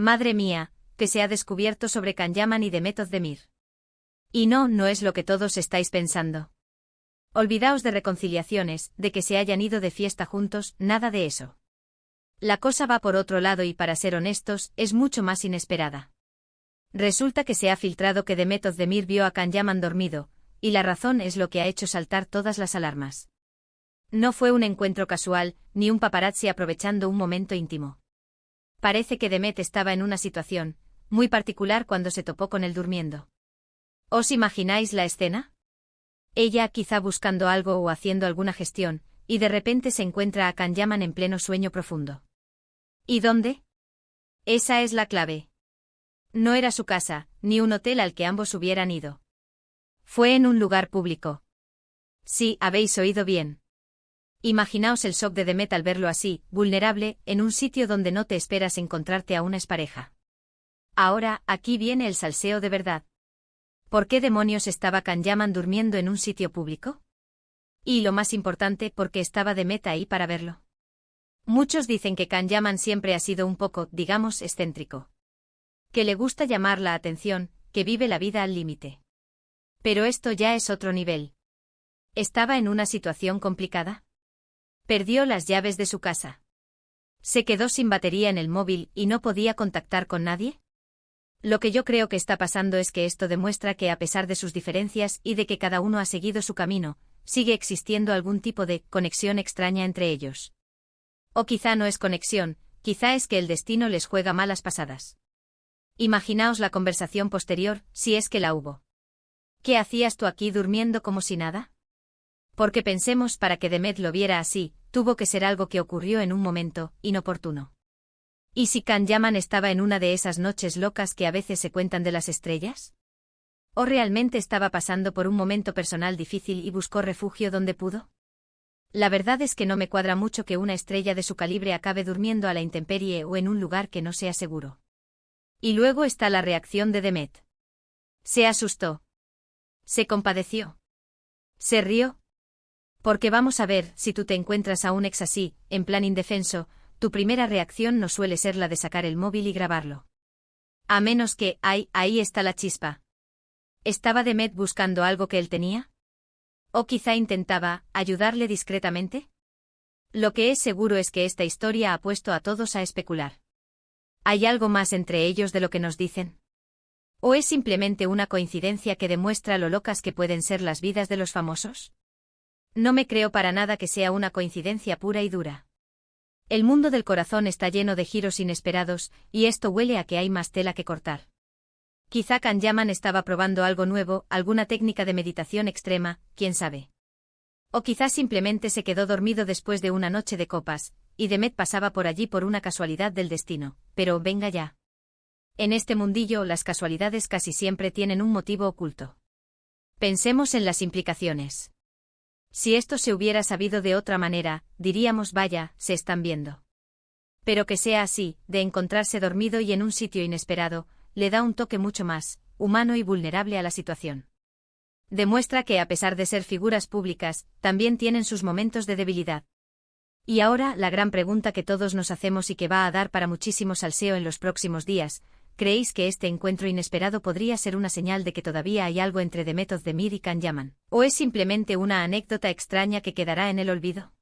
Madre mía, que se ha descubierto sobre Can Yaman y Demet Özdemir. Y no es lo que todos estáis pensando. Olvidaos de reconciliaciones, de que se hayan ido de fiesta juntos, nada de eso. La cosa va por otro lado y, para ser honestos, es mucho más inesperada. Resulta que se ha filtrado que Demet Özdemir vio a Can Yaman dormido, y la razón es lo que ha hecho saltar todas las alarmas. No fue un encuentro casual, ni un paparazzi aprovechando un momento íntimo. Parece que Demet estaba en una situación muy particular cuando se topó con él durmiendo. ¿Os imagináis la escena? Ella quizá buscando algo o haciendo alguna gestión, y de repente se encuentra a Can Yaman en pleno sueño profundo. ¿Y dónde? Esa es la clave. No era su casa, ni un hotel al que ambos hubieran ido. Fue en un lugar público. Sí, habéis oído bien. Imaginaos el shock de Demet al verlo así, vulnerable, en un sitio donde no te esperas encontrarte a una expareja. Ahora, aquí viene el salseo de verdad. ¿Por qué demonios estaba Can Yaman durmiendo en un sitio público? Y lo más importante, ¿por qué estaba Demet ahí para verlo? Muchos dicen que Can Yaman siempre ha sido un poco, digamos, excéntrico. Que le gusta llamar la atención, que vive la vida al límite. Pero esto ya es otro nivel. ¿Estaba en una situación complicada? Perdió las llaves de su casa. ¿Se quedó sin batería en el móvil y no podía contactar con nadie? Lo que yo creo que está pasando es que esto demuestra que, a pesar de sus diferencias y de que cada uno ha seguido su camino, sigue existiendo algún tipo de conexión extraña entre ellos. O quizá no es conexión, quizá es que el destino les juega malas pasadas. Imaginaos la conversación posterior, si es que la hubo. ¿Qué hacías tú aquí durmiendo como si nada? Porque pensemos, para que Demet lo viera así, tuvo que ser algo que ocurrió en un momento inoportuno. ¿Y si Can Yaman estaba en una de esas noches locas que a veces se cuentan de las estrellas? ¿O realmente estaba pasando por un momento personal difícil y buscó refugio donde pudo? La verdad es que no me cuadra mucho que una estrella de su calibre acabe durmiendo a la intemperie o en un lugar que no sea seguro. Y luego está la reacción de Demet. Se asustó. Se compadeció. Se rió. Porque vamos a ver, si tú te encuentras a un ex así, en plan indefenso, tu primera reacción no suele ser la de sacar el móvil y grabarlo. A menos que, ahí está la chispa. ¿Estaba Demet buscando algo que él tenía? ¿O quizá intentaba ayudarle discretamente? Lo que es seguro es que esta historia ha puesto a todos a especular. ¿Hay algo más entre ellos de lo que nos dicen? ¿O es simplemente una coincidencia que demuestra lo locas que pueden ser las vidas de los famosos? No me creo para nada que sea una coincidencia pura y dura. El mundo del corazón está lleno de giros inesperados, y esto huele a que hay más tela que cortar. Quizá Can Yaman estaba probando algo nuevo, alguna técnica de meditación extrema, quién sabe. O quizá simplemente se quedó dormido después de una noche de copas, y Demet pasaba por allí por una casualidad del destino, pero venga ya. En este mundillo las casualidades casi siempre tienen un motivo oculto. Pensemos en las implicaciones. Si esto se hubiera sabido de otra manera, diríamos vaya, se están viendo. Pero que sea así, de encontrarse dormido y en un sitio inesperado, le da un toque mucho más humano y vulnerable a la situación. Demuestra que, a pesar de ser figuras públicas, también tienen sus momentos de debilidad. Y ahora, la gran pregunta que todos nos hacemos y que va a dar para muchísimo salseo en los próximos días: ¿creéis que este encuentro inesperado podría ser una señal de que todavía hay algo entre Demet Özdemir y Can Yaman? ¿O es simplemente una anécdota extraña que quedará en el olvido?